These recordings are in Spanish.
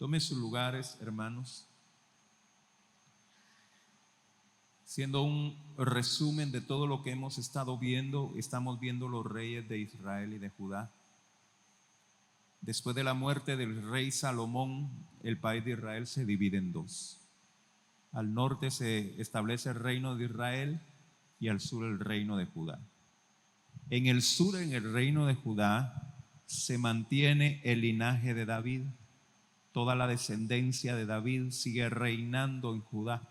Tome sus lugares, hermanos. Siendo un resumen de todo lo que hemos estado viendo, estamos viendo los reyes de Israel y de Judá. Después de la muerte del rey Salomón, el país de Israel se divide en dos. Al norte se establece el reino de Israel y al sur el reino de Judá. En el sur, en el reino de Judá, se mantiene el linaje de David. Toda la descendencia de David sigue reinando en Judá.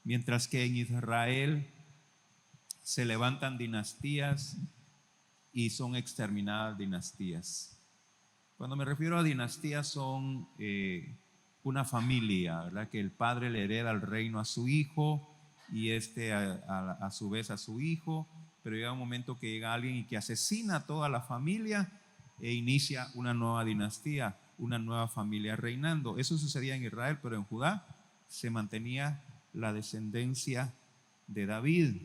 Mientras que en Israel se levantan dinastías y son exterminadas dinastías. Cuando me refiero a dinastías son una familia, ¿verdad? Que el padre le hereda el reino a su hijo y a su vez a su hijo, pero llega un momento que llega alguien y que asesina a toda la familia e inicia una nueva dinastía, una nueva familia reinando. Eso sucedía en Israel, pero en Judá se mantenía la descendencia de David.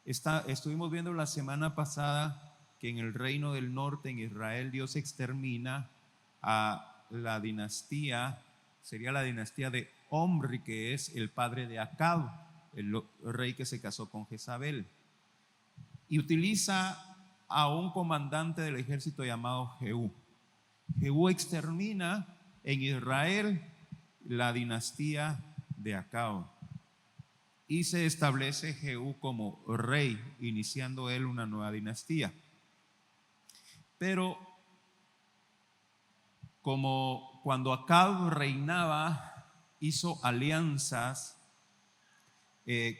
Estuvimos viendo la semana pasada que en el reino del norte, en Israel, Dios extermina a la dinastía, sería la dinastía de Omri, que es el padre de Acab, el rey que se casó con Jezabel, y utiliza a un comandante del ejército llamado Jehú. Jehú extermina en Israel la dinastía de Acab y se establece Jehú como rey, iniciando él una nueva dinastía. Pero como cuando Acab reinaba, hizo alianzas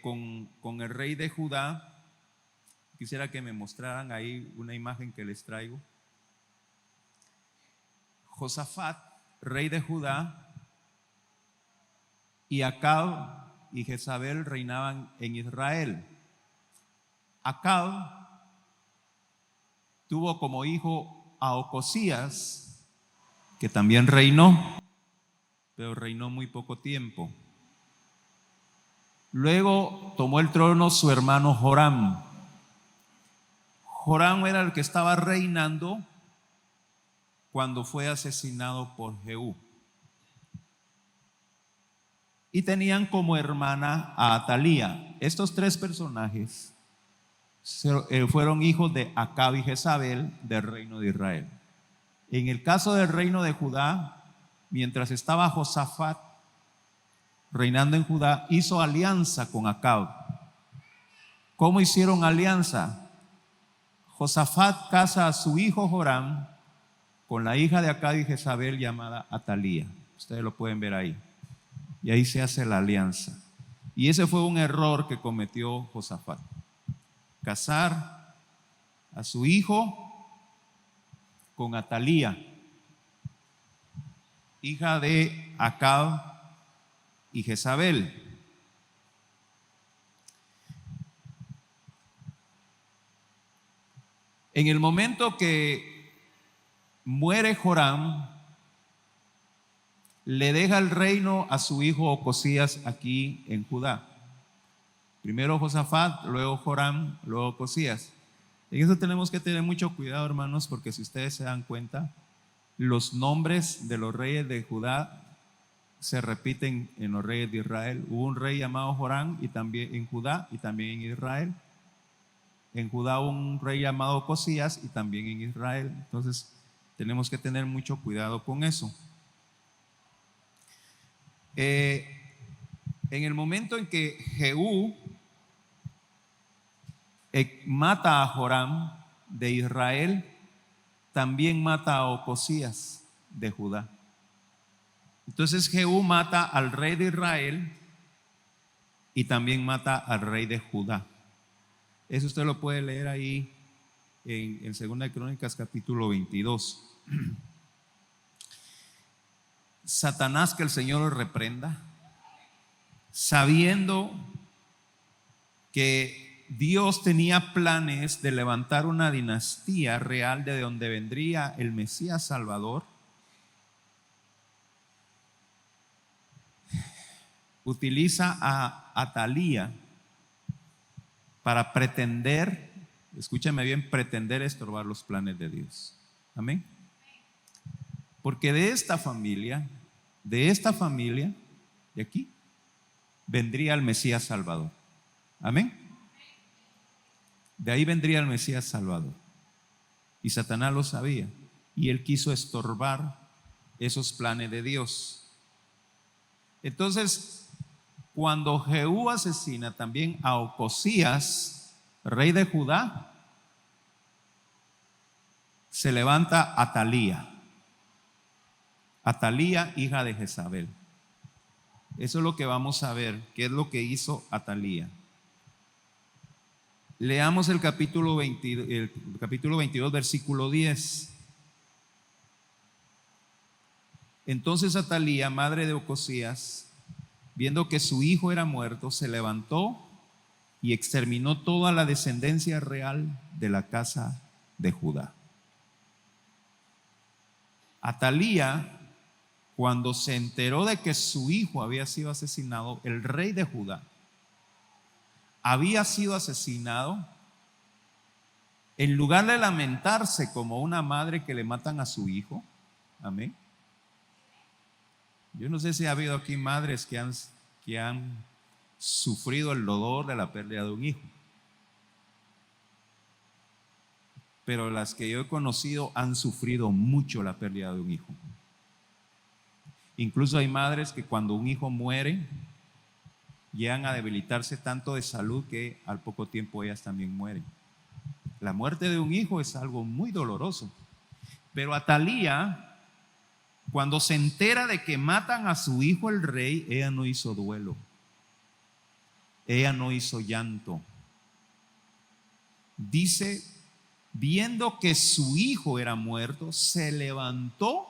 con el rey de Judá. Quisiera que me mostraran ahí una imagen que les traigo. Josafat, rey de Judá, y Acab y Jezabel reinaban en Israel. Acab tuvo como hijo a Ocosías, que también reinó, pero reinó muy poco tiempo. Luego tomó el trono su hermano Joram. Joram era el que estaba reinando cuando fue asesinado por Jehú. Y tenían como hermana a Atalía. Estos tres personajes fueron hijos de Acab y Jezabel del reino de Israel. En el caso del reino de Judá, mientras estaba Josafat reinando en Judá, hizo alianza con Acab. ¿Cómo hicieron alianza? Josafat casa a su hijo Joram con la hija de Acab y Jezabel llamada Atalía. Ustedes lo pueden ver ahí. Y ahí se hace la alianza. Y ese fue un error que cometió Josafat. Casar a su hijo con Atalía, hija de Acab y Jezabel. En el momento que muere Joram, le deja el reino a su hijo Ocosías aquí en Judá. Primero Josafat, luego Joram, luego Ocosías. En eso tenemos que tener mucho cuidado, hermanos, porque si ustedes se dan cuenta, los nombres de los reyes de Judá se repiten en los reyes de Israel. Hubo un rey llamado Joram y también en Judá y también en Israel. En Judá hubo un rey llamado Ocosías y también en Israel. Entonces tenemos que tener mucho cuidado con eso. En el momento en que Jehú mata a Joram de Israel, también mata a Ocosías de Judá. Entonces Jehú mata al rey de Israel y también mata al rey de Judá. Eso usted lo puede leer ahí en 2 Crónicas capítulo 22. Satanás, que el Señor lo reprenda, sabiendo que Dios tenía planes de levantar una dinastía real de donde vendría el Mesías Salvador, utiliza a Atalía para pretender, escúchame bien, pretender estorbar los planes de Dios. Amén. Porque de esta familia De esta familia, de aquí, vendría el Mesías Salvador. Amén. De ahí vendría el Mesías Salvador. Y Satanás lo sabía. Y él quiso estorbar esos planes de Dios. Entonces, cuando Jehú asesina también a Ocosías, rey de Judá, se levanta Atalía. Atalía, hija de Jezabel. Eso es lo que vamos a ver, qué es lo que hizo Atalía. Leamos el capítulo 22, versículo 10. Entonces Atalía, madre de Ocosías, viendo que su hijo era muerto, se levantó y exterminó toda la descendencia real de la casa de Judá. Atalía, cuando se enteró de que su hijo había sido asesinado, el rey de Judá había sido asesinado, en lugar de lamentarse como una madre que le matan a su hijo, amén. Yo no sé si ha habido aquí madres que han sufrido el dolor de la pérdida de un hijo, pero las que yo he conocido han sufrido mucho la pérdida de un hijo. Incluso hay madres que cuando un hijo muere llegan a debilitarse tanto de salud que al poco tiempo ellas también mueren. La muerte de un hijo es algo muy doloroso. Pero Atalía, cuando se entera de que matan a su hijo el rey, ella no hizo duelo. Ella no hizo llanto. Dice, viendo que su hijo era muerto, se levantó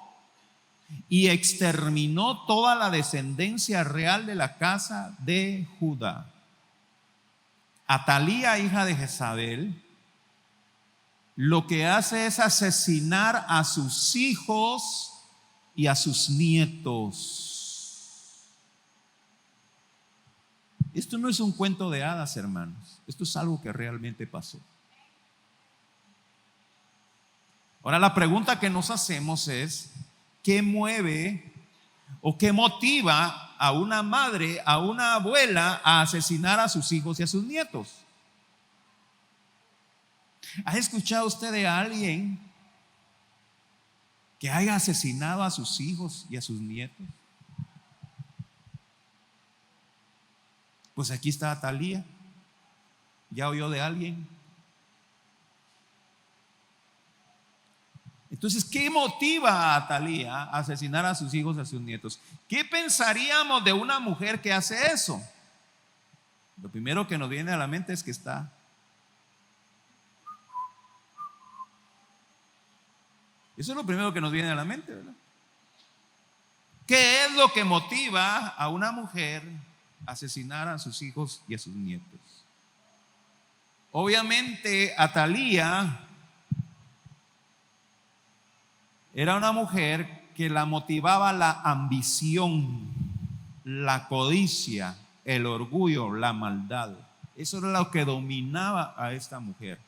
y exterminó toda la descendencia real de la casa de Judá. Atalía, hija de Jezabel, lo que hace es asesinar a sus hijos y a sus nietos. Esto no es un cuento de hadas, hermanos. Esto es algo que realmente pasó. Ahora la pregunta que nos hacemos es, ¿qué mueve o qué motiva a una madre, a una abuela a asesinar a sus hijos y a sus nietos? ¿Ha escuchado usted de alguien que haya asesinado a sus hijos y a sus nietos? Pues aquí está Atalía. ¿Ya oyó de alguien? Entonces, ¿qué motiva a Atalía a asesinar a sus hijos y a sus nietos? ¿Qué pensaríamos de una mujer que hace eso? Lo primero que nos viene a la mente es que está. Eso es lo primero que nos viene a la mente, ¿verdad? ¿Qué es lo que motiva a una mujer a asesinar a sus hijos y a sus nietos? Obviamente, Atalía era una mujer que la motivaba la ambición, la codicia, el orgullo, la maldad. Eso era lo que dominaba a esta mujer,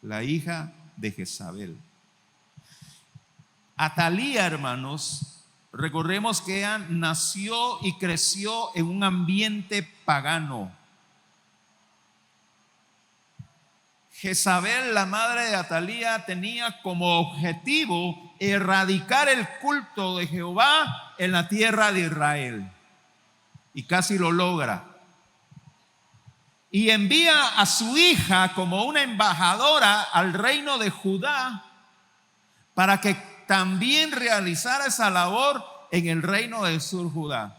la hija de Jezabel. Atalía, hermanos, recordemos que ella nació y creció en un ambiente pagano. Jezabel, la madre de Atalía, tenía como objetivo erradicar el culto de Jehová en la tierra de Israel. Y casi lo logra. Y envía a su hija como una embajadora al reino de Judá para que también realizara esa labor en el reino del sur Judá.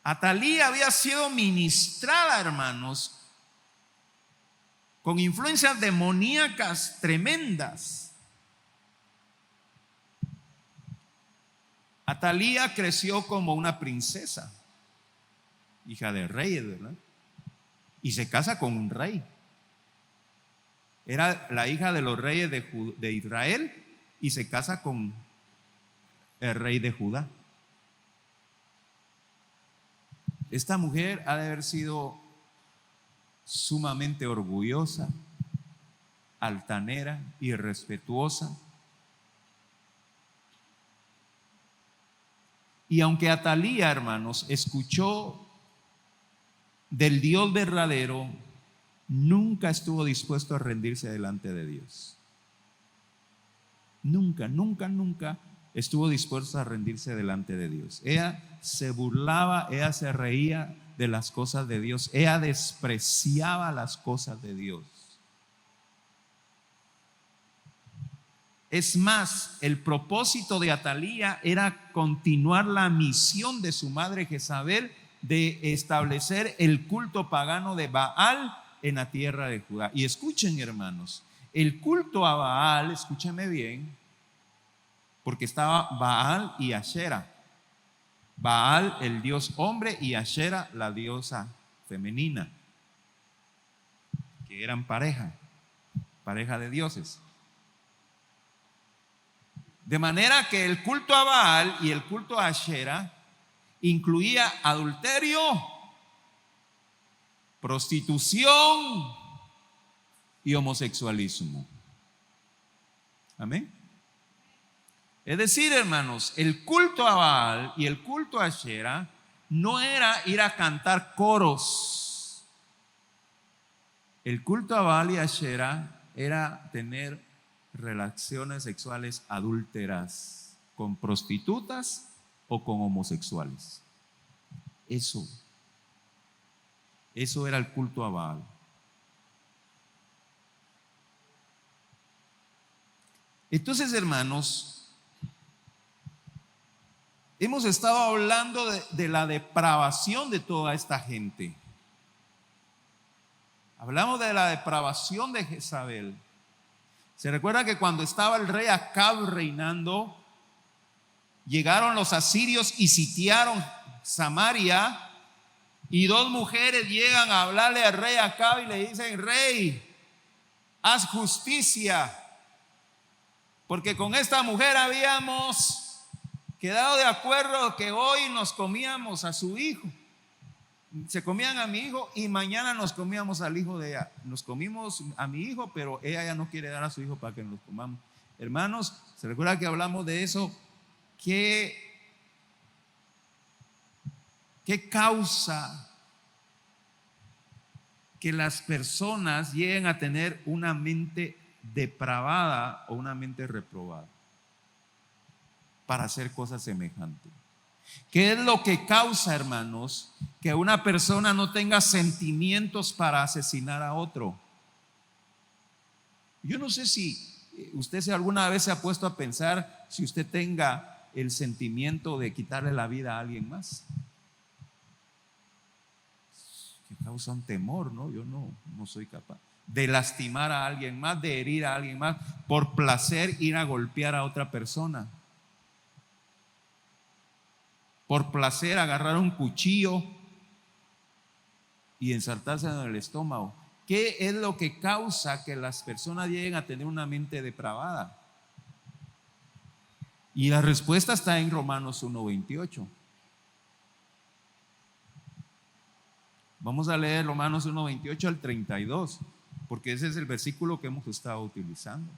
Atalía había sido ministrada, hermanos, con influencias demoníacas tremendas. Atalía creció como una princesa, hija de reyes, ¿verdad? Y se casa con un rey. Era la hija de los reyes de Israel y se casa con el rey de Judá. Esta mujer ha de haber sido sumamente orgullosa, altanera, irrespetuosa. Y aunque Atalía, hermanos, escuchó del Dios verdadero, nunca estuvo dispuesto a rendirse delante de Dios. Nunca estuvo dispuesto a rendirse delante de Dios. Ella se burlaba, ella se reía de las cosas de Dios, ella despreciaba las cosas de Dios. Es más, el propósito de Atalía era continuar la misión de su madre Jezabel de establecer el culto pagano de Baal en la tierra de Judá. Y escuchen, hermanos, el culto a Baal, escúchenme bien, porque estaba Baal y Ashera. Baal, el dios hombre, y Ashera, la diosa femenina, que eran pareja de dioses. De manera que el culto a Baal y el culto a Ashera incluía adulterio, prostitución y homosexualismo. Amén. Es decir, hermanos, el culto a Baal y el culto a Ashera no era ir a cantar coros. El culto a Baal y Ashera era tener relaciones sexuales adúlteras con prostitutas o con homosexuales. Eso era el culto a Baal. Entonces, hermanos, hemos estado hablando de la depravación de toda esta gente. Hablamos de la depravación de Jezabel. Se recuerda que cuando estaba el rey Acab reinando, llegaron los asirios y sitiaron Samaria, y dos mujeres llegan a hablarle al rey Acab y le dicen: rey, haz justicia, porque con esta mujer habíamos quedado de acuerdo que hoy nos comíamos a su hijo. Se comían a mi hijo y mañana nos comíamos al hijo de ella. Nos comimos a mi hijo, pero ella ya no quiere dar a su hijo para que nos comamos. Hermanos, ¿se recuerda que hablamos de eso? ¿Qué causa que las personas lleguen a tener una mente depravada o una mente reprobada para hacer cosas semejantes? ¿Qué es lo que causa, hermanos, que una persona no tenga sentimientos para asesinar a otro? Yo no sé si usted alguna vez se ha puesto a pensar si usted tenga el sentimiento de quitarle la vida a alguien más. Que causa un temor, ¿no? Yo no soy capaz de lastimar a alguien más, de herir a alguien más, por placer ir a golpear a otra persona. Por placer agarrar un cuchillo y ensartarse en el estómago. ¿Qué es lo que causa que las personas lleguen a tener una mente depravada? Y la respuesta está en Romanos 1:28. Vamos a leer Romanos 1:28 al 32, porque ese es el versículo que hemos estado utilizando.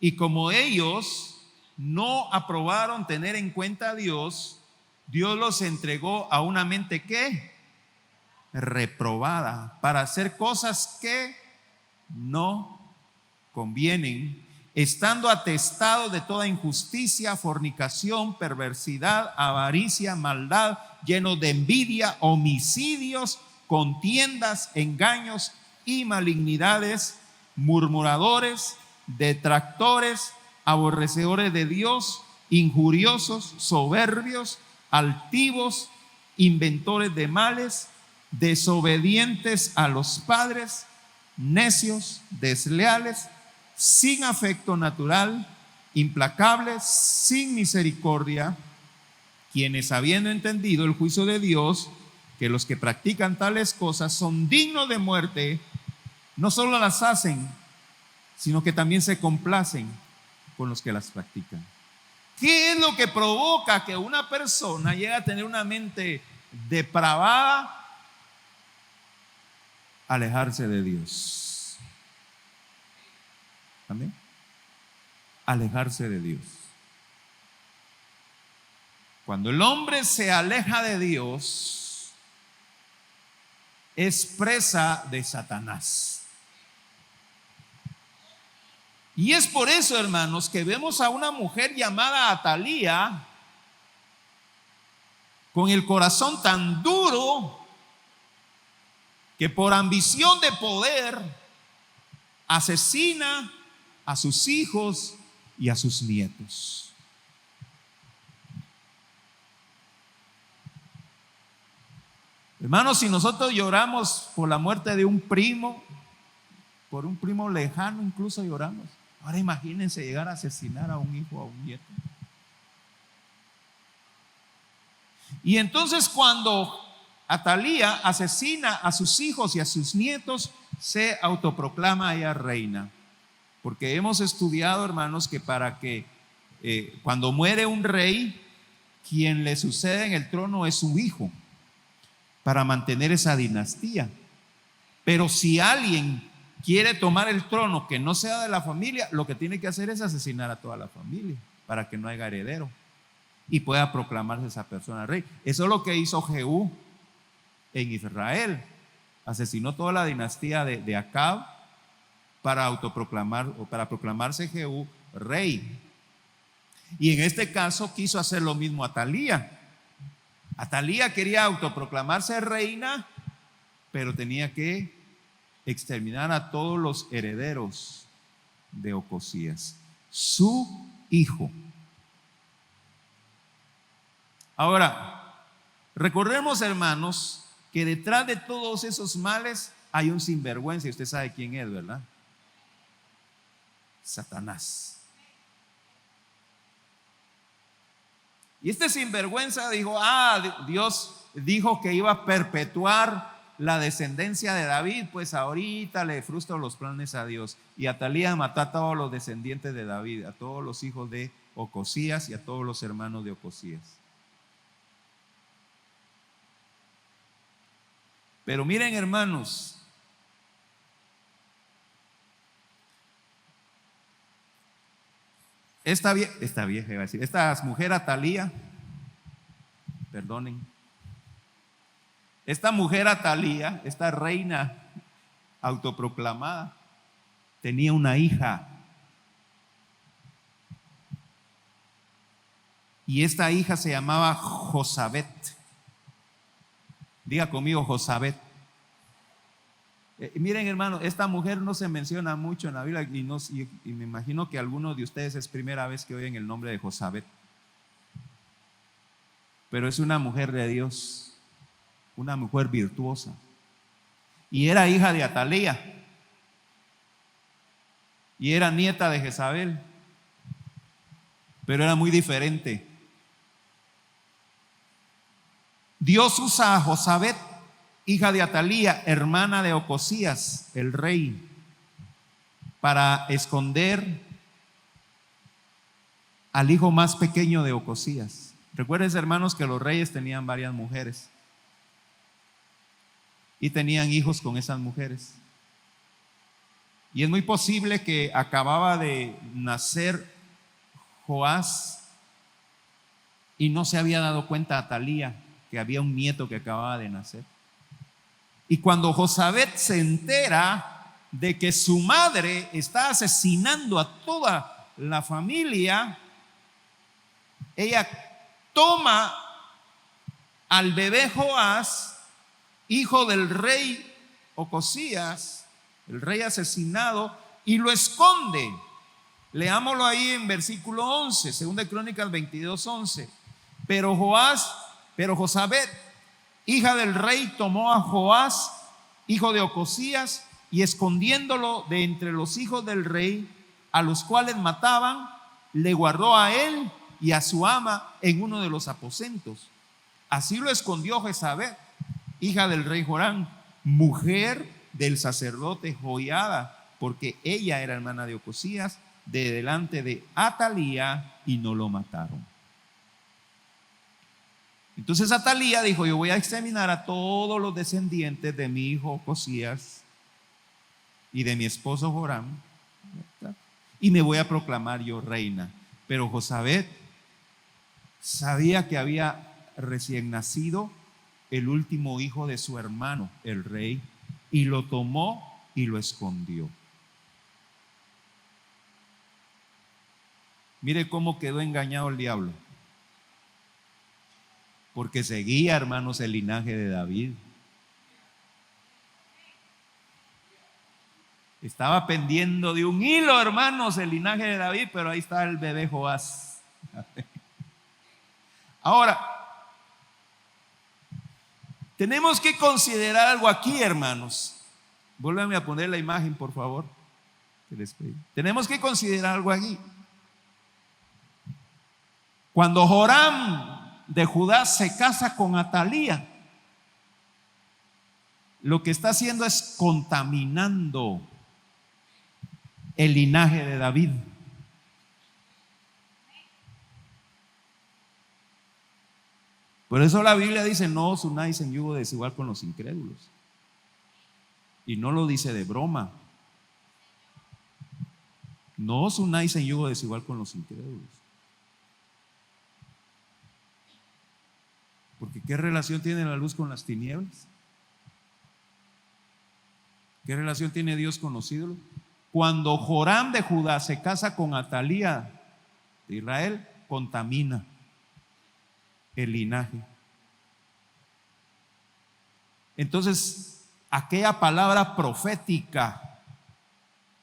Y como ellos no aprobaron tener en cuenta a Dios, Dios los entregó a una mente ¿qué? Reprobada, para hacer cosas que no convienen, estando atestados de toda injusticia, fornicación, perversidad, avaricia, maldad, llenos de envidia, homicidios, contiendas, engaños y malignidades, murmuradores, detractores, aborrecedores de Dios, injuriosos, soberbios, altivos, inventores de males, desobedientes a los padres, necios, desleales, sin afecto natural, implacables, sin misericordia, quienes, habiendo entendido el juicio de Dios, que los que practican tales cosas son dignos de muerte, no solo las hacen, sino que también se complacen con los que las practican. ¿Qué es lo que provoca que una persona llegue a tener una mente depravada? Alejarse de Dios. Amén. Alejarse de Dios. Cuando el hombre se aleja de Dios, es presa de Satanás. Y es por eso, hermanos, que vemos a una mujer llamada Atalía con el corazón tan duro que por ambición de poder asesina a sus hijos y a sus nietos. Hermanos, si nosotros lloramos por la muerte de un primo, por un primo lejano incluso lloramos, ahora imagínense llegar a asesinar a un hijo o a un nieto. Y entonces cuando Atalía asesina a sus hijos y a sus nietos, se autoproclama ella reina. Porque hemos estudiado, hermanos, que para que cuando muere un rey, quien le sucede en el trono es su hijo, para mantener esa dinastía. Pero si alguien quiere tomar el trono que no sea de la familia, lo que tiene que hacer es asesinar a toda la familia para que no haya heredero y pueda proclamarse esa persona rey. Eso es lo que hizo Jehú en Israel. Asesinó toda la dinastía de Acab para autoproclamar o para proclamarse Jehú rey. Y en este caso quiso hacer lo mismo Atalía. Atalía quería autoproclamarse reina, pero tenía que exterminar a todos los herederos de Ocosías, su hijo. Ahora, recordemos, hermanos, que detrás de todos esos males hay un sinvergüenza, y usted sabe quién es, ¿verdad? Satanás. Y este sinvergüenza dijo, Dios dijo que iba a perpetuar la descendencia de David, pues ahorita le frustro los planes a Dios. Y Atalía mató a todos los descendientes de David, a todos los hijos de Ocosías y a todos los hermanos de Ocosías. Pero miren, hermanos, esta vieja iba a decir, esta mujer Atalía, perdonen, esta mujer Atalía, esta reina autoproclamada, tenía una hija. Y esta hija se llamaba Josabet. Diga conmigo, Josabet. Miren, hermano, esta mujer no se menciona mucho en la Biblia y me imagino que algunos de ustedes es primera vez que oyen el nombre de Josabet. Pero es una mujer de Dios, una mujer virtuosa. Y era hija de Atalía. Y era nieta de Jezabel. Pero era muy diferente. Dios usa a Josabet, hija de Atalía, hermana de Ocosías, el rey, para esconder al hijo más pequeño de Ocosías. Recuerden, hermanos, que los reyes tenían varias mujeres y tenían hijos con esas mujeres. Y es muy posible que acababa de nacer Joás y no se había dado cuenta Atalía que había un nieto que acababa de nacer. Y cuando Josabet se entera de que su madre está asesinando a toda la familia, ella toma al bebé Joás, hijo del rey Ocosías, el rey asesinado, y lo esconde. Leámoslo ahí en versículo 11, 2 Crónicas 22:11. Pero Josabet, hija del rey, tomó a Joás, hijo de Ocosías, y escondiéndolo de entre los hijos del rey, a los cuales mataban, le guardó a él y a su ama en uno de los aposentos. Así lo escondió Jezabel, hija del rey Joram, mujer del sacerdote Joiada, porque ella era hermana de Ocosías, de delante de Atalía, y no lo mataron. Entonces Atalía dijo: yo voy a exterminar a todos los descendientes de mi hijo Ocosías y de mi esposo Joram, y me voy a proclamar yo reina. Pero Josabet sabía que había recién nacido el último hijo de su hermano, el rey, y lo tomó y lo escondió. Mire cómo quedó engañado el diablo. Porque seguía, hermanos, el linaje de David. Estaba pendiendo de un hilo, hermanos, el linaje de David, pero ahí está el bebé Joás. Ahora, tenemos que considerar algo aquí, hermanos. Vuélvame a poner la imagen, por favor. Tenemos que considerar algo aquí. Cuando Joram de Judá se casa con Atalía, lo que está haciendo es contaminando el linaje de David. Por eso la Biblia dice: no os unáis en yugo desigual con los incrédulos. Y no lo dice de broma. No os unáis en yugo desigual con los incrédulos. Porque ¿qué relación tiene la luz con las tinieblas? ¿Qué relación tiene Dios con los ídolos? Cuando Joram de Judá se casa con Atalía de Israel, contamina el linaje. Entonces, aquella palabra profética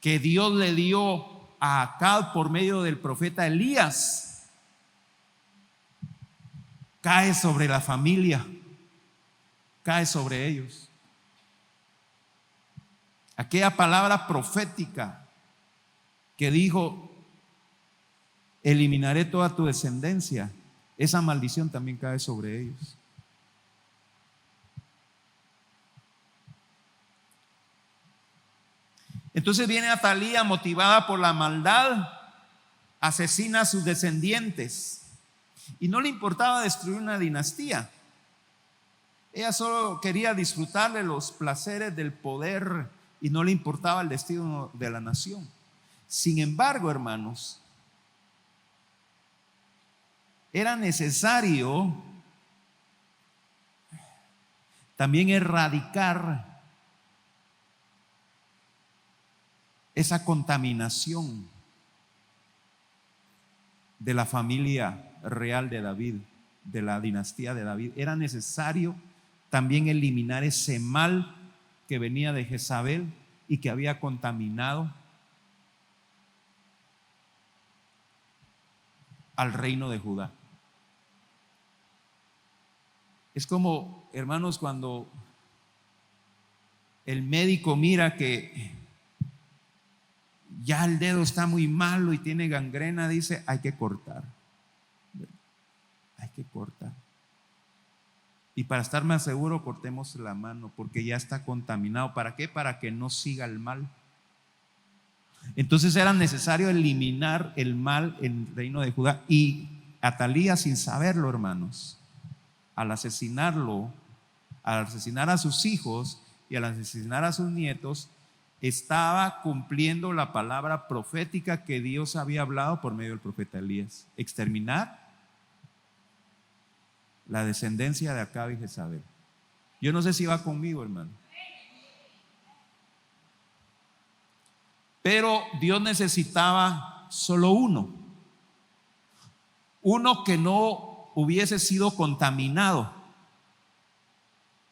que Dios le dio a Acab por medio del profeta Elías cae sobre la familia, cae sobre ellos. Aquella palabra profética que dijo: eliminaré toda tu descendencia, esa maldición también cae sobre ellos. Entonces viene Atalía, motivada por la maldad, asesina a sus descendientes. Y no le importaba destruir una dinastía. Ella solo quería disfrutar de los placeres del poder y no le importaba el destino de la nación. Sin embargo, hermanos, era necesario también erradicar esa contaminación de la familia real de David, de la dinastía de David. Era necesario también eliminar ese mal que venía de Jezabel y que había contaminado al reino de Judá. Es como, hermanos, cuando el médico mira que ya el dedo está muy malo y tiene gangrena, dice: hay que cortar. Hay que cortar. Y para estar más seguro, cortemos la mano, porque ya está contaminado. ¿Para qué? Para que no siga el mal. Entonces era necesario eliminar el mal en el reino de Judá. Y Atalía, sin saberlo, hermanos, al asesinarlo, al asesinar a sus hijos y al asesinar a sus nietos, estaba cumpliendo la palabra profética que Dios había hablado por medio del profeta Elías: exterminar la descendencia de Acab y Jezabel. Yo no sé si va conmigo, hermano. Pero Dios necesitaba solo uno que no hubiese sido contaminado.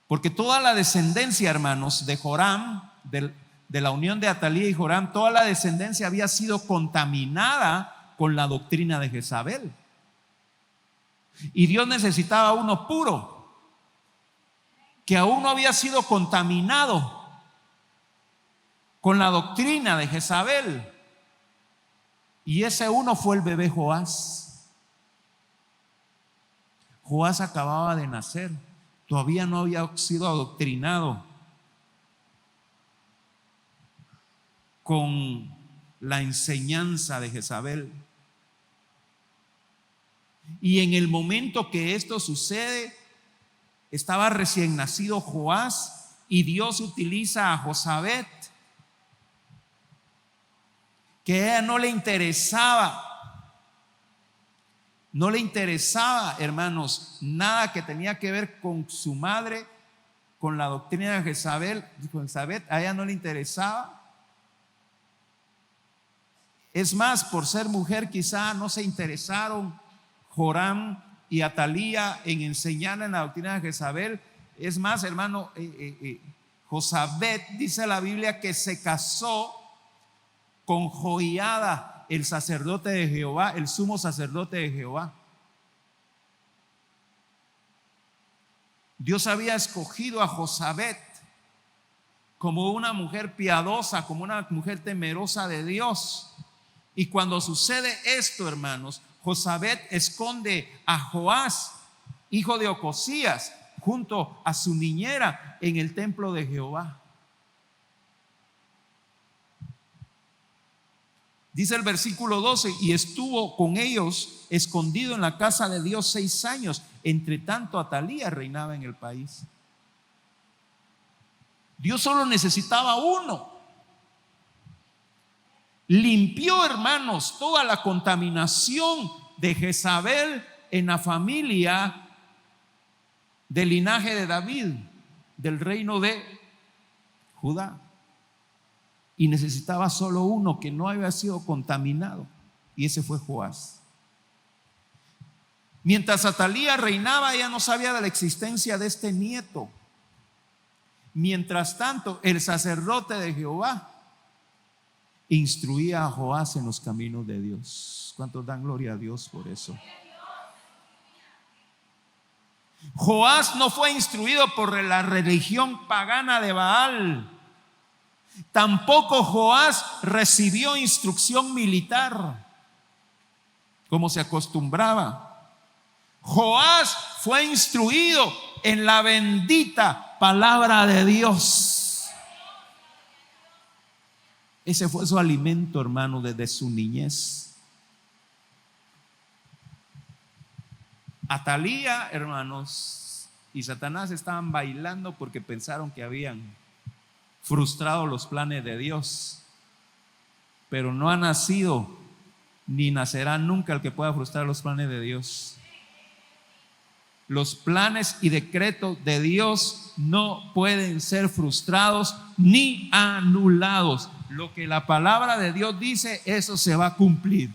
Porque toda la descendencia, hermanos, de Joram, de la unión de Atalía y Joram, toda la descendencia había sido contaminada con la doctrina de Jezabel. Y Dios necesitaba uno puro, que aún no había sido contaminado con la doctrina de Jezabel. Y ese uno fue el bebé Joás. Joás acababa de nacer, todavía no había sido adoctrinado con la enseñanza de Jezabel. Y en el momento que esto sucede, estaba recién nacido Joás y Dios utiliza a Josabet que a ella no le interesaba. No le interesaba, hermanos, nada que tenía que ver con su madre, con la doctrina de Jezabel. A ella no le interesaba. Es más, por ser mujer quizá no se interesaron Joram y Atalía en enseñarle en la doctrina de Jezabel. Es más, hermano, Josabet, dice la Biblia, que se casó con Joiada, el sacerdote de Jehová, el sumo sacerdote de Jehová. Dios había escogido a Josabet como una mujer piadosa, como una mujer temerosa de Dios. Y cuando sucede esto, hermanos, Josabet esconde a Joás, hijo de Ocosías, junto a su niñera en el templo de Jehová. Dice el versículo 12: y estuvo con ellos escondido en la casa de Dios 6 años. Entre tanto, Atalía reinaba en el país. Dios solo necesitaba uno. Limpió, hermanos, toda la contaminación de Jezabel en la familia del linaje de David, del reino de Judá. Y necesitaba solo uno que no había sido contaminado, y ese fue Joás. Mientras Atalía reinaba, ella no sabía de la existencia de este nieto. Mientras tanto, el sacerdote de Jehová instruía a Joás en los caminos de Dios. ¿Cuántos dan gloria a Dios por eso? Joás no fue instruido por la religión pagana de Baal. Tampoco Joás recibió instrucción militar como se acostumbraba. Joás fue instruido en la bendita palabra de Dios. Ese fue su alimento, hermano, desde su niñez. Atalía, hermanos, y Satanás estaban bailando porque pensaron que habían frustrado los planes de Dios. Pero no ha nacido ni nacerá nunca el que pueda frustrar los planes de Dios. Los planes y decretos de Dios no pueden ser frustrados ni anulados. Lo que la palabra de Dios dice, eso se va a cumplir.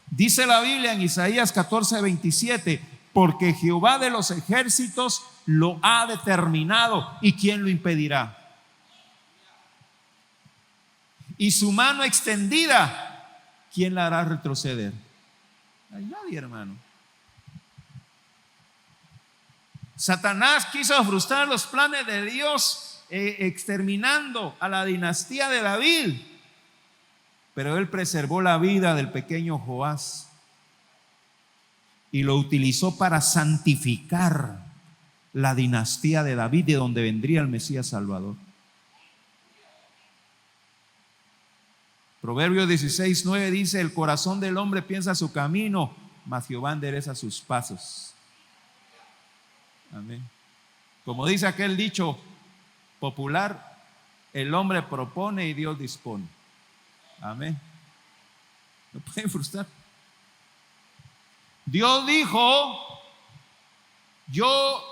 Dice la Biblia en Isaías 14:27: porque Jehová de los ejércitos lo ha determinado, ¿y quién lo impedirá? Y su mano extendida, ¿quién la hará retroceder? No hay nadie, hermano. Satanás quiso frustrar los planes de Dios, exterminando a la dinastía de David, pero él preservó la vida del pequeño Joás y lo utilizó para santificar la dinastía de David, de donde vendría el Mesías Salvador. Proverbios 16:9 dice: el corazón del hombre piensa su camino, mas Jehová endereza sus pasos. Amén. Como dice aquel dicho popular, el hombre propone y Dios dispone. Amén. No pueden frustrar. Dios dijo: yo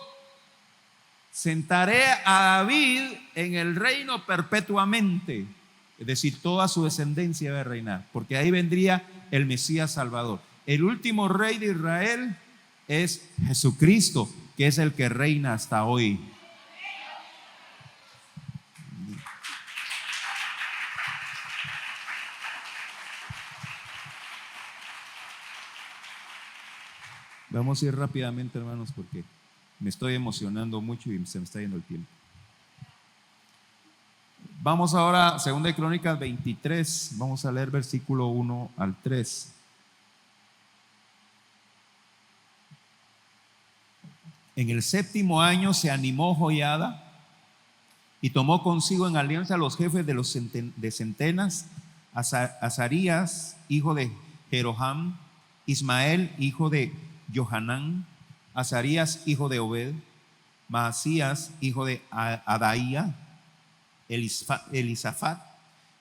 sentaré a David en el reino perpetuamente. Es decir, toda su descendencia va a reinar, porque ahí vendría el Mesías Salvador. El último rey de Israel es Jesucristo, que es el que reina hasta hoy. Vamos a ir rápidamente, hermanos, porque me estoy emocionando mucho y se me está yendo el tiempo. Vamos ahora a 2 de Crónicas 23, vamos a leer versículo 1 al 3. En el 7º año se animó Joiada y tomó consigo en alianza a los jefes de los de centenas, Azarías, hijo de Jeroham, Ismael, hijo de Johanán, Azarías, hijo de Obed, Maasías, hijo de Adaía, Elisafat,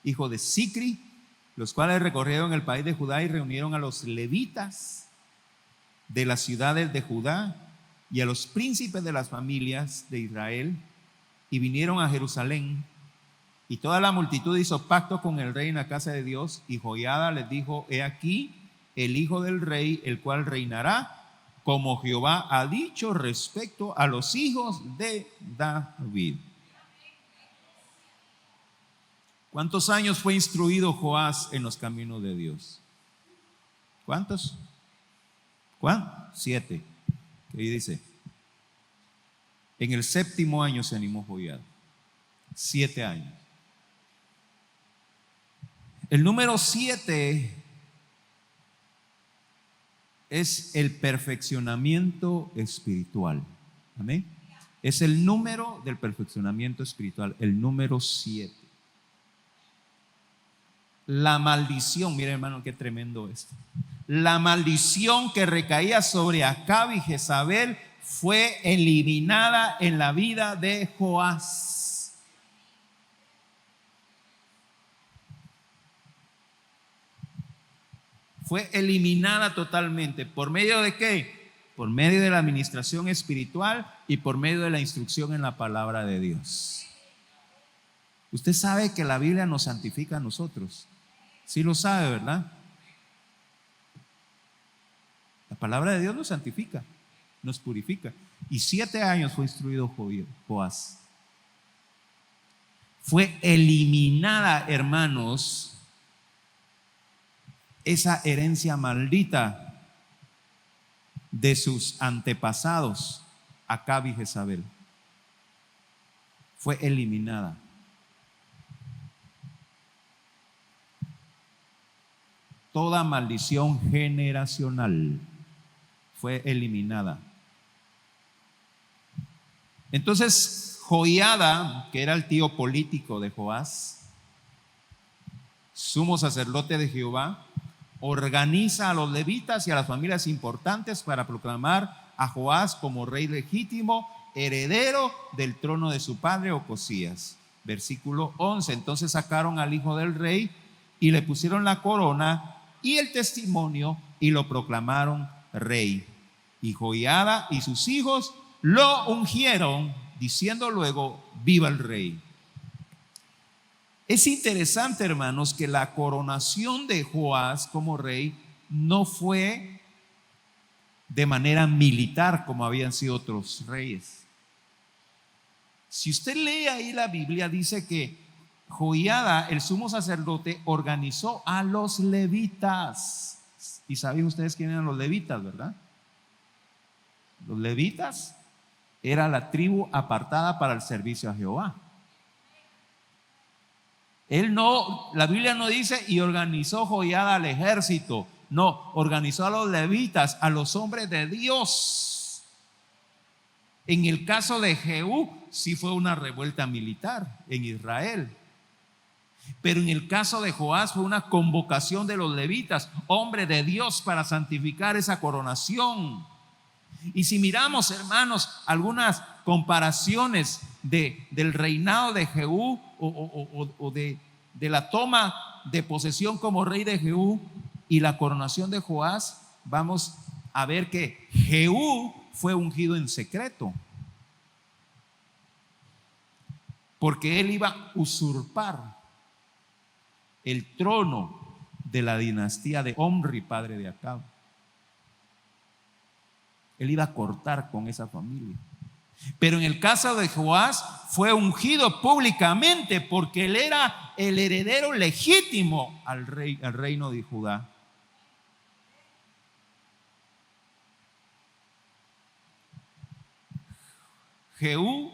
hijo de Sicri, los cuales recorrieron el país de Judá y reunieron a los levitas de las ciudades de Judá y a los príncipes de las familias de Israel, y vinieron a Jerusalén. Y toda la multitud hizo pacto con el rey en la casa de Dios, y Joiada les dijo: he aquí el hijo del rey, el cual reinará, como Jehová ha dicho respecto a los hijos de David. ¿Cuántos años fue instruido Joás en los caminos de Dios? ¿Cuántos? 7. ¿Qué dice? En el 7º año se animó Joiada. 7 años. El número 7 es el perfeccionamiento espiritual. Amén. Es el número del perfeccionamiento espiritual, el número 7. La maldición, mire hermano, qué tremendo esto. La maldición que recaía sobre Acab y Jezabel fue eliminada en la vida de Joás. Fue eliminada totalmente. ¿Por medio de qué? Por medio de la administración espiritual y por medio de la instrucción en la palabra de Dios. Usted sabe que la Biblia nos santifica a nosotros. Sí lo sabe, ¿verdad? La palabra de Dios nos santifica, nos purifica. Y 7 años fue instruido Joás. Fue eliminada, hermanos, esa herencia maldita de sus antepasados, Acab y Jezabel. Fue eliminada. Toda maldición generacional fue eliminada. Entonces, Joiada, que era el tío político de Joás, sumo sacerdote de Jehová, organiza a los levitas y a las familias importantes para proclamar a Joás como rey legítimo, heredero del trono de su padre Ocosías. Versículo 11. Entonces sacaron al hijo del rey y le pusieron la corona y el testimonio y lo proclamaron rey. Y Joiada y sus hijos lo ungieron, diciendo luego: viva el rey. Es interesante, hermanos, que la coronación de Joás como rey no fue de manera militar como habían sido otros reyes. Si usted lee ahí la Biblia, dice que Joiada, el sumo sacerdote, organizó a los levitas. Y saben ustedes quién eran los levitas, ¿verdad? Los levitas era la tribu apartada para el servicio a Jehová. La Biblia no dice y organizó Joiada al ejército. No, organizó a los levitas, a los hombres de Dios. En el caso de Jehú, sí fue una revuelta militar en Israel. Pero en el caso de Joás fue una convocación de los levitas, hombres de Dios, para santificar esa coronación. Y si miramos, hermanos, algunas comparaciones del reinado de Jehú o de la toma de posesión como rey de Jehú y la coronación de Joás, vamos a ver que Jehú fue ungido en secreto, porque él iba a usurpar el trono de la dinastía de Omri, padre de Acab. Él iba a cortar con esa familia. Pero en el caso de Joás fue ungido públicamente porque él era el heredero legítimo al reino de Judá. Jehú,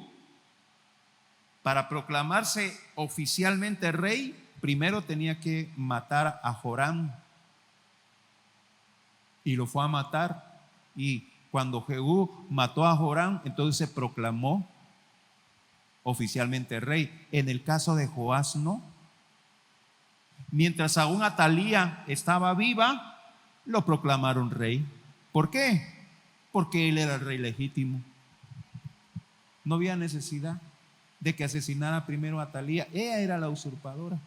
para proclamarse oficialmente rey, primero tenía que matar a Joram, y lo fue a matar. Y cuando Jehú mató a Joram, entonces se proclamó oficialmente rey. En el caso de Joás no. Mientras aún Atalía estaba viva, lo proclamaron rey. ¿Por qué? Porque él era el rey legítimo. No había necesidad de que asesinara primero a Atalía. Ella era la usurpadora.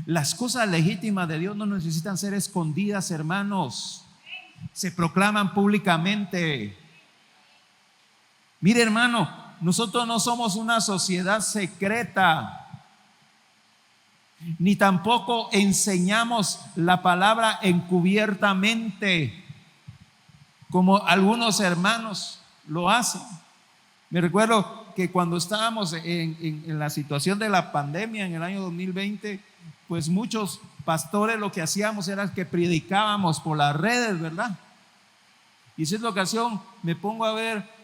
Las cosas legítimas de Dios no necesitan ser escondidas, hermanos. Se proclaman públicamente. Mire, hermano, nosotros no somos una sociedad secreta, ni tampoco enseñamos la palabra encubiertamente, como algunos hermanos lo hacen. Me recuerdo que cuando estábamos en la situación de la pandemia en el año 2020, pues muchos pastores lo que hacíamos era que predicábamos por las redes, ¿verdad? Y en cierta ocasión me pongo a ver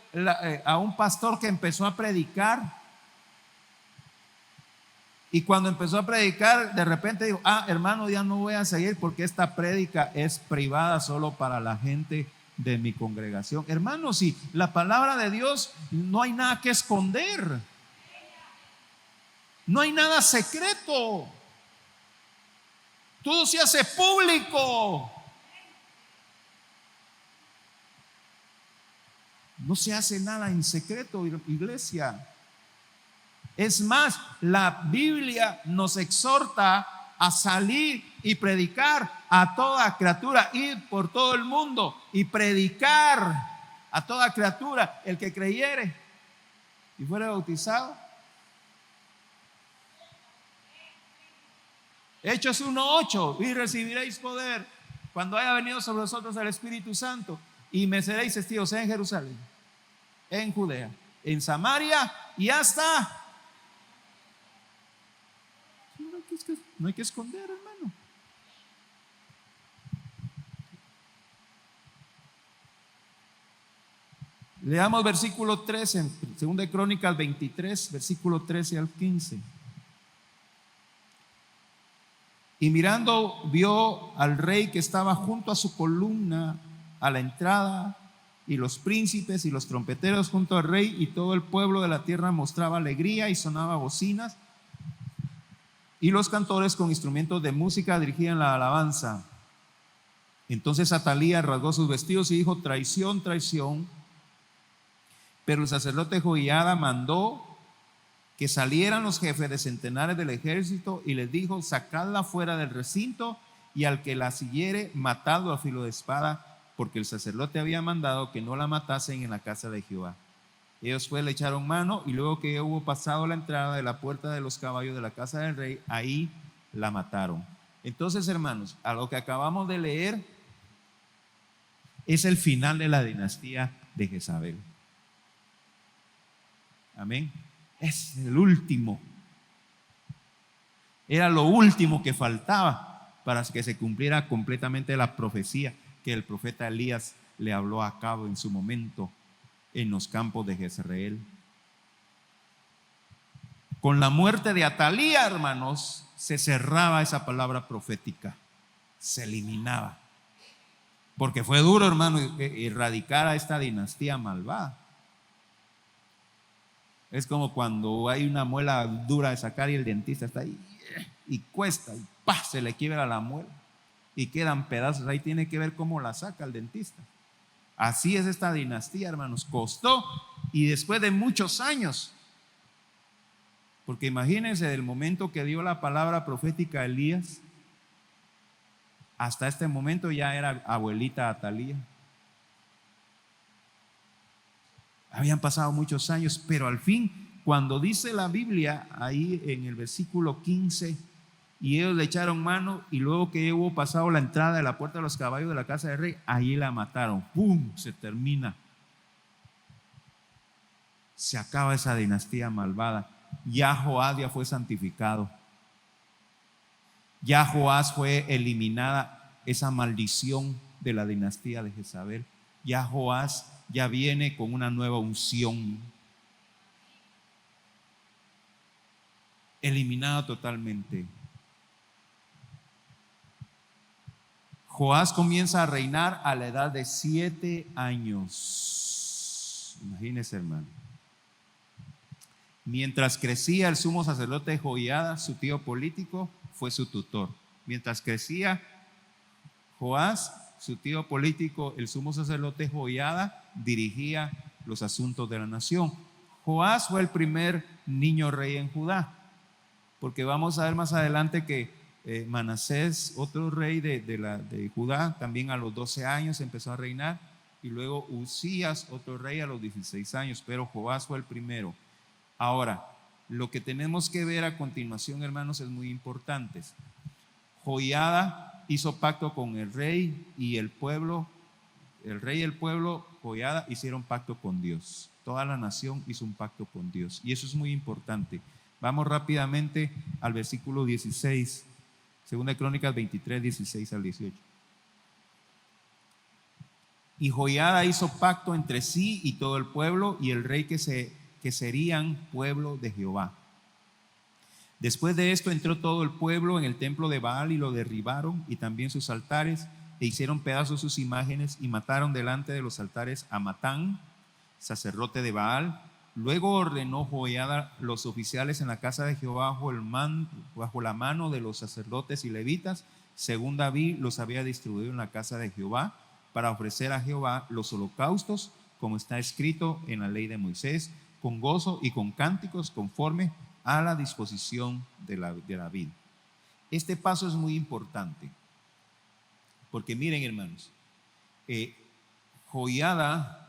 a un pastor que empezó a predicar, y cuando empezó a predicar, de repente digo, hermano, ya no voy a seguir porque esta prédica es privada solo para la gente de mi congregación. Hermano, si la palabra de Dios, no hay nada que esconder, no hay nada secreto, todo se hace público. No se hace nada en secreto, iglesia. Es más, la Biblia nos exhorta a salir y predicar a toda criatura, ir por todo el mundo y predicar a toda criatura. El que creyere y fuere bautizado. Hechos 1:8, y recibiréis poder cuando haya venido sobre vosotros el Espíritu Santo, y me seréis testigos en Jerusalén, en Judea, en Samaria y hasta... No hay que esconder, hermano. Leamos versículo 13 en 2 de Crónicas 23, versículo 13 al 15. Y mirando vio al rey que estaba junto a su columna a la entrada, y los príncipes y los trompeteros junto al rey, y todo el pueblo de la tierra mostraba alegría y sonaba bocinas, y los cantores con instrumentos de música dirigían la alabanza. Entonces Atalía rasgó sus vestidos y dijo: traición, traición. Pero el sacerdote Joiada mandó que salieran los jefes de centenares del ejército y les dijo: sacadla fuera del recinto, y al que la siguiere, matadlo a filo de espada, porque el sacerdote había mandado que no la matasen en la casa de Jehová. Ellos pues le echaron mano, y luego que hubo pasado la entrada de la puerta de los caballos de la casa del rey, ahí la mataron. Entonces, hermanos, a lo que acabamos de leer es el final de la dinastía de Jezabel. Amén. Es el último. Era lo último que faltaba para que se cumpliera completamente la profecía que el profeta Elías le habló a cabo en su momento en los campos de Jezreel. Con la muerte de Atalía, hermanos, se cerraba esa palabra profética, se eliminaba, porque fue duro, hermano, erradicar a esta dinastía malvada. Es como cuando hay una muela dura de sacar y el dentista está ahí y cuesta, y se le quiebra la muela y quedan pedazos. Ahí tiene que ver cómo la saca el dentista. Así es esta dinastía, hermanos. Costó, y después de muchos años, porque imagínense, del momento que dio la palabra profética a Elías hasta este momento ya era abuelita Atalía. Habían pasado muchos años, pero al fin, cuando dice la Biblia ahí en el versículo 15, y ellos le echaron mano, y luego que hubo pasado la entrada de la puerta de los caballos de la casa del rey, ahí la mataron. ¡Pum! Se termina. Se acaba esa dinastía malvada. Ya Joás ya fue santificado. Ya Joás fue eliminada esa maldición de la dinastía de Jezabel. Ya Joás ya viene con una nueva unción. Eliminada totalmente. Joás comienza a reinar a la edad de 7 años. Imagínense, hermano. Mientras crecía el sumo sacerdote Joiada, su tío político, fue su tutor. Mientras crecía Joás, su tío político, el sumo sacerdote Joiada, dirigía los asuntos de la nación. Joás fue el primer niño rey en Judá, porque vamos a ver más adelante que Manasés, otro rey de Judá, también a los 12 años empezó a reinar. Y luego Usías, otro rey, a los 16 años, pero Joás fue el primero. Ahora, lo que tenemos que ver a continuación, hermanos, es muy importante. Joiada hizo pacto con el rey y el pueblo. El rey y el pueblo, Joiada, hicieron pacto con Dios. Toda la nación hizo un pacto con Dios. Y eso es muy importante. Vamos rápidamente al versículo 16. Segunda de Crónicas 23, 16 al 18. Y Joiada hizo pacto entre sí y todo el pueblo y el rey que serían pueblo de Jehová. Después de esto entró todo el pueblo en el templo de Baal y lo derribaron, y también sus altares, e hicieron pedazos sus imágenes, y mataron delante de los altares a Matán, sacerdote de Baal. Luego ordenó Joiada los oficiales en la casa de Jehová bajo la mano de los sacerdotes y levitas, según David los había distribuido en la casa de Jehová, para ofrecer a Jehová los holocaustos, como está escrito en la ley de Moisés, con gozo y con cánticos, conforme a la disposición de David. Este paso es muy importante, porque miren, hermanos, Joiada,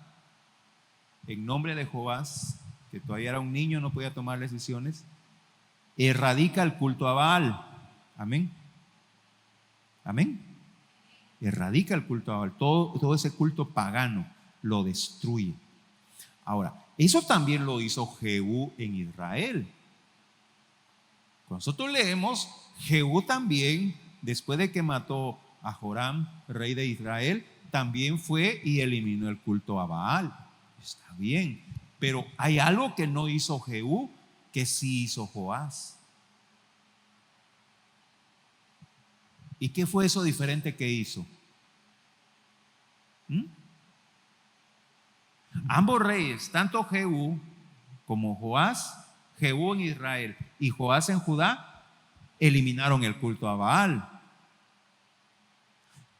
en nombre de Joás, que todavía era un niño, no podía tomar decisiones, erradica el culto a Baal. Amén. Amén. Erradica el culto a Baal, todo ese culto pagano lo destruye. Ahora, eso también lo hizo Jehú en Israel. Cuando nosotros leemos, Jehú también, después de que mató a Joram, rey de Israel, también fue y eliminó el culto a Baal. Está bien, pero hay algo que no hizo Jehú, que sí hizo Joás. ¿Y qué fue eso diferente que hizo? Ambos reyes, tanto Jehú como Joás, Jehú en Israel y Joás en Judá, eliminaron el culto a Baal.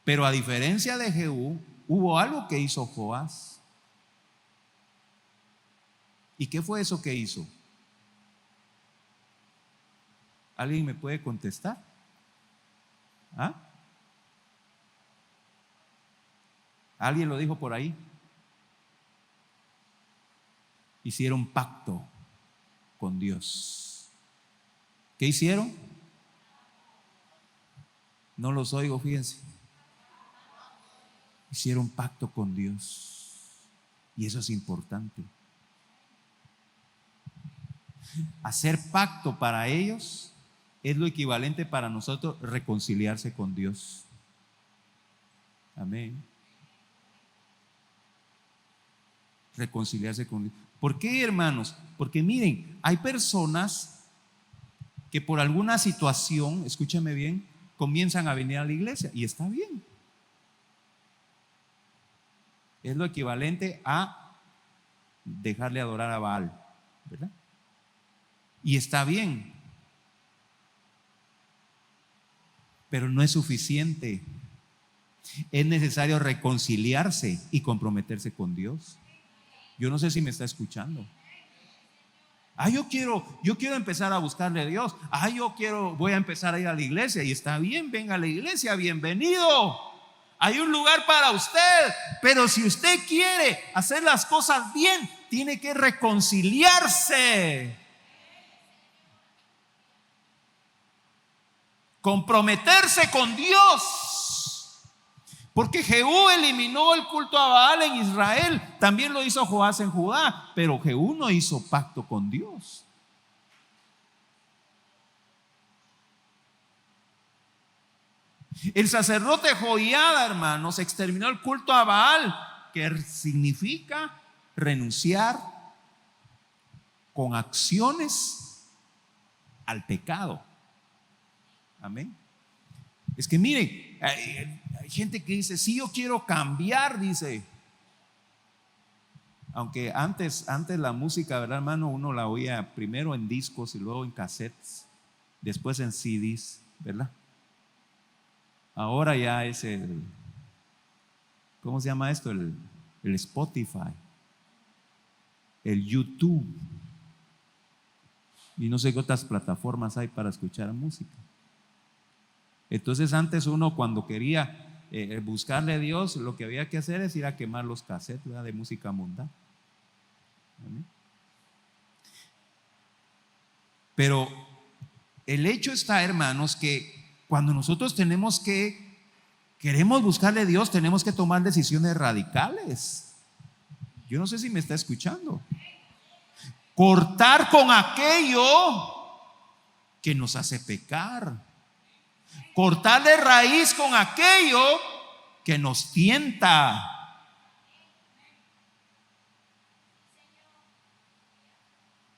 Pero a diferencia de Jehú, hubo algo que hizo Joás. ¿Y qué fue eso que hizo? ¿Alguien me puede contestar? ¿Ah? ¿Alguien lo dijo por ahí? Hicieron pacto con Dios. ¿Qué hicieron? No los oigo, fíjense. Hicieron pacto con Dios. Y eso es importante. Hacer pacto para ellos es lo equivalente para nosotros reconciliarse con Dios. Amén. Reconciliarse con Dios. ¿Por qué, hermanos? Porque miren, hay personas que por alguna situación, escúchame bien, comienzan a venir a la iglesia y está bien. Es lo equivalente a dejarle adorar a Baal, ¿verdad? Y está bien, pero no es suficiente. Es necesario reconciliarse y comprometerse con Dios. Yo no sé si me está escuchando. Yo quiero empezar a buscarle a Dios. Voy a empezar a ir a la iglesia. Y está bien, venga a la iglesia, bienvenido. Hay un lugar para usted. Pero si usted quiere hacer las cosas bien, tiene que reconciliarse, comprometerse con Dios. Porque Jehú eliminó el culto a Baal en Israel, también lo hizo Joás en Judá, pero Jehú no hizo pacto con Dios. El sacerdote Joiada, hermanos, exterminó el culto a Baal, que significa renunciar con acciones al pecado. Amén. Es que miren, hay gente que dice, sí, yo quiero cambiar, dice. Aunque antes la música, ¿verdad, hermano? Uno la oía primero en discos y luego en cassettes, después en CDs, ¿verdad? Ahora ya es ¿cómo se llama esto? El Spotify, el YouTube, y no sé qué otras plataformas hay para escuchar música. Entonces antes uno cuando quería buscarle a Dios, lo que había que hacer es ir a quemar los cassettes, ¿verdad?, de música mundana. ¿Amén? Pero el hecho está, hermanos, que cuando nosotros queremos buscarle a Dios, tenemos que tomar decisiones radicales. Yo no sé si me está escuchando. Cortar con aquello que nos hace pecar. Cortar de raíz con aquello que nos tienta.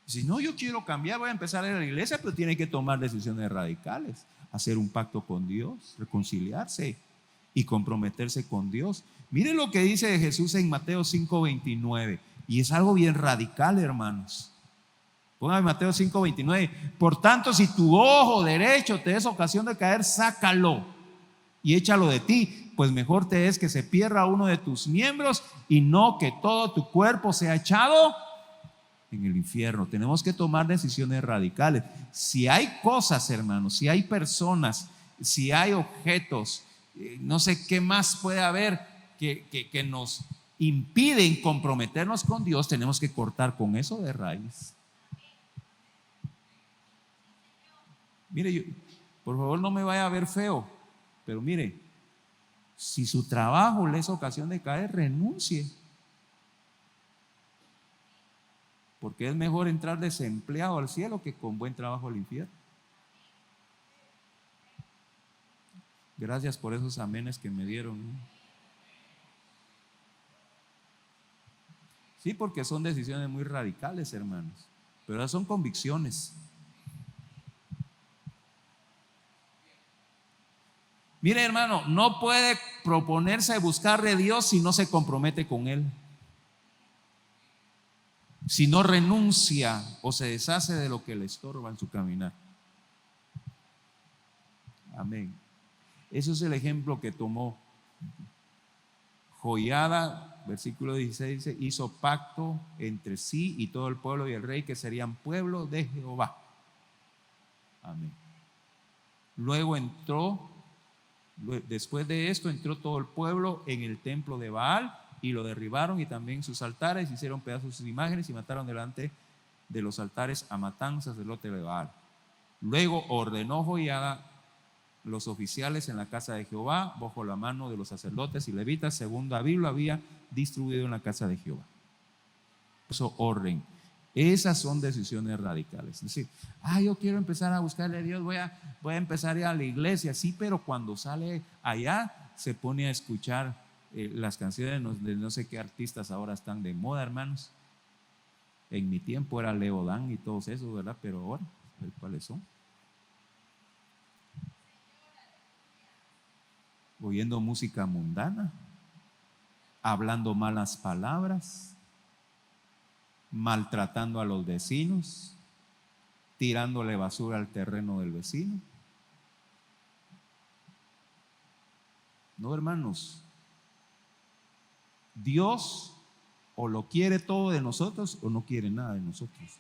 Si no, yo quiero cambiar, voy a empezar a ir a la iglesia, pero tiene que tomar decisiones radicales, hacer un pacto con Dios, reconciliarse y comprometerse con Dios. Miren lo que dice Jesús en Mateo 5:29, y es algo bien radical, hermanos. Póngame Mateo 5:29. Por tanto, si tu ojo derecho te es ocasión de caer, sácalo y échalo de ti, pues mejor te es que se pierda uno de tus miembros y no que todo tu cuerpo sea echado en el infierno. Tenemos que tomar decisiones radicales. Si hay cosas, hermanos, si hay personas, si hay objetos, no sé qué más puede haber que nos impiden comprometernos con Dios, tenemos que cortar con eso de raíz. Mire, por favor no me vaya a ver feo, pero mire, si su trabajo le es ocasión de caer, renuncie. Porque es mejor entrar desempleado al cielo que con buen trabajo al infierno. Gracias por esos amenes que me dieron, ¿no? Sí, porque son decisiones muy radicales, hermanos, pero son convicciones. Mire, hermano, no puede proponerse buscarle a Dios si no se compromete con Él. Si no renuncia o se deshace de lo que le estorba en su caminar. Amén. Eso es el ejemplo que tomó Joiada, versículo 16 dice: hizo pacto entre sí y todo el pueblo y el rey, que serían pueblo de Jehová. Amén. Luego después de esto entró todo el pueblo en el templo de Baal y lo derribaron, y también sus altares, hicieron pedazos sus imágenes y mataron delante de los altares a Matán, sacerdote de Baal. Luego ordenó Joiada los oficiales en la casa de Jehová bajo la mano de los sacerdotes y levitas, según David lo había distribuido en la casa de Jehová. Eso orden. Esas son decisiones radicales. Es decir, yo quiero empezar a buscarle a Dios, voy a empezar a ir a la iglesia, sí, pero cuando sale allá se pone a escuchar las canciones de no sé qué artistas ahora están de moda, hermanos. En mi tiempo era Leodán y todos esos, ¿verdad? Pero ahora, ¿cuáles son? Oyendo música mundana, hablando malas palabras, maltratando a los vecinos, tirándole basura al terreno del vecino. No, hermanos, Dios o lo quiere todo de nosotros o no quiere nada de nosotros.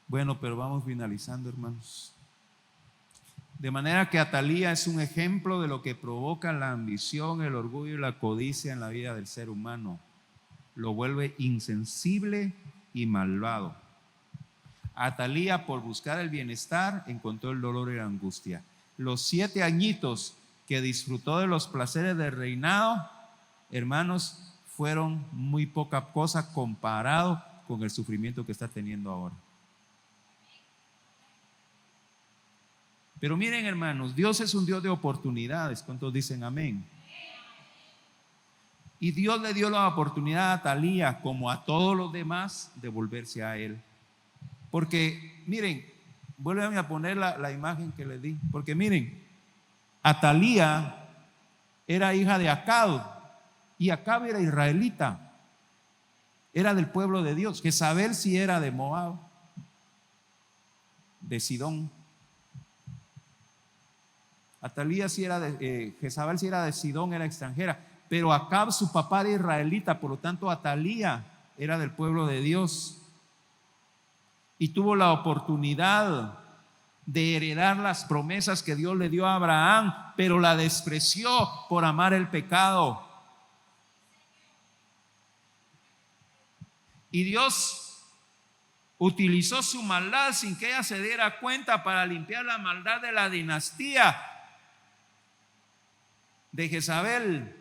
Bueno, pero vamos finalizando, hermanos. De manera que Atalía es un ejemplo de lo que provoca la ambición, el orgullo y la codicia en la vida del ser humano. Lo vuelve insensible y malvado. Atalía, por buscar el bienestar, encontró el dolor y la angustia. Los 7 añitos que disfrutó de los placeres del reinado, hermanos, fueron muy poca cosa comparado con el sufrimiento que está teniendo ahora. Pero miren, hermanos, Dios es un Dios de oportunidades. ¿Cuántos dicen amén? Y Dios le dio la oportunidad a Atalía, como a todos los demás, de volverse a Él. Porque, miren, vuelven a poner la imagen que les di. Porque miren, Atalía era hija de Acab, y Acab era israelita, era del pueblo de Dios. Jezabel sí era de Moab, de Sidón. Atalía sí era Jezabel sí era de Sidón, era extranjera, pero Acab, su papá, era israelita, por lo tanto Atalía era del pueblo de Dios. y tuvo la oportunidad de heredar las promesas que Dios le dio a Abraham, pero la despreció por amar el pecado. Y Dios utilizó su maldad sin que ella se diera cuenta para limpiar la maldad de la dinastía de Jezabel.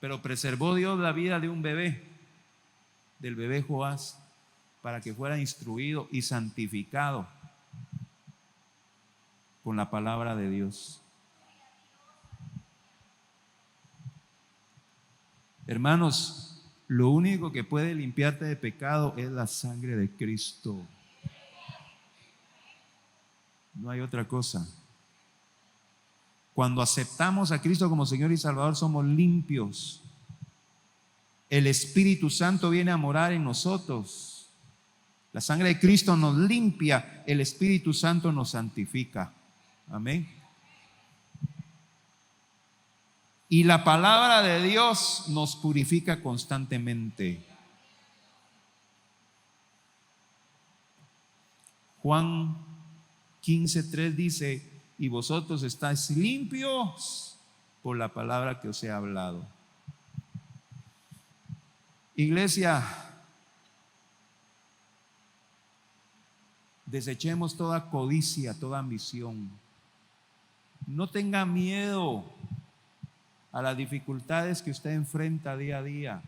Pero preservó Dios la vida de un bebé, del bebé Joás, para que fuera instruido y santificado con la palabra de Dios. Hermanos, lo único que puede limpiarte de pecado es la sangre de Cristo. No hay otra cosa. Cuando aceptamos a Cristo como Señor y Salvador, somos limpios. El Espíritu Santo viene a morar en nosotros. La sangre de Cristo nos limpia, el Espíritu Santo nos santifica. Amén. Y la palabra de Dios nos purifica constantemente. Juan 15:3 dice: y vosotros estáis limpios por la palabra que os he hablado. Iglesia, desechemos toda codicia, toda ambición. No tenga miedo a las dificultades que usted enfrenta día a día.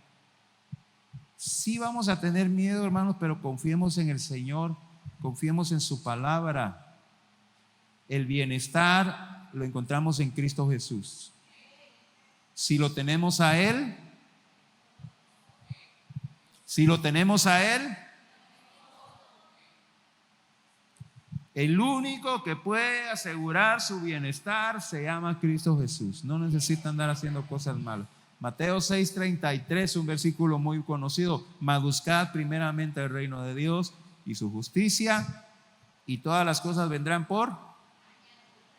Sí vamos a tener miedo, hermanos, pero confiemos en el Señor, confiemos en su palabra. El bienestar lo encontramos en Cristo Jesús. Si lo tenemos a Él, el único que puede asegurar su bienestar se llama Cristo Jesús. No necesita andar haciendo cosas malas. Mateo 6:33, un versículo muy conocido: mas buscad primeramente el reino de Dios y su justicia, y todas las cosas vendrán por.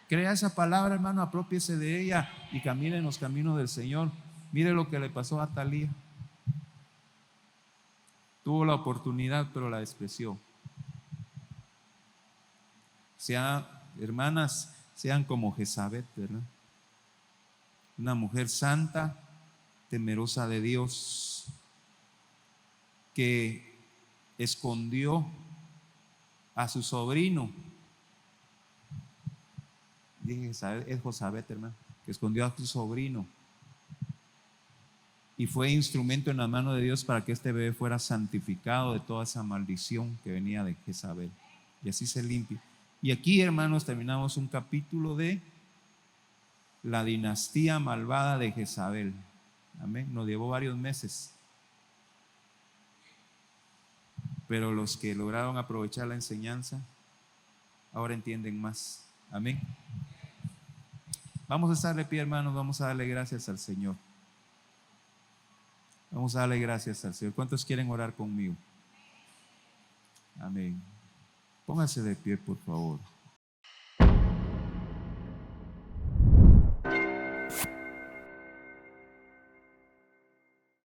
Crea esa palabra, hermano, aprópiese de ella y camine en los caminos del Señor. Mire lo que le pasó a Talía. Tuvo la oportunidad, pero la despreció. Hermanas, sean como Jezabel, ¿verdad? Una mujer santa, temerosa de Dios, que escondió a su sobrino. Dije Jezabel, es Jozabet, hermano, que escondió a su sobrino y fue instrumento en la mano de Dios para que este bebé fuera santificado de toda esa maldición que venía de Jezabel, y así se limpia. Y aquí, hermanos, terminamos un capítulo de la dinastía malvada de Jezabel. Amén. Nos llevó varios meses, pero los que lograron aprovechar la enseñanza ahora entienden más. Amén. Vamos a estar de pie, hermanos. Vamos a darle gracias al Señor. Vamos a darle gracias al Señor. ¿Cuántos quieren orar conmigo? Amén. Pónganse de pie, por favor.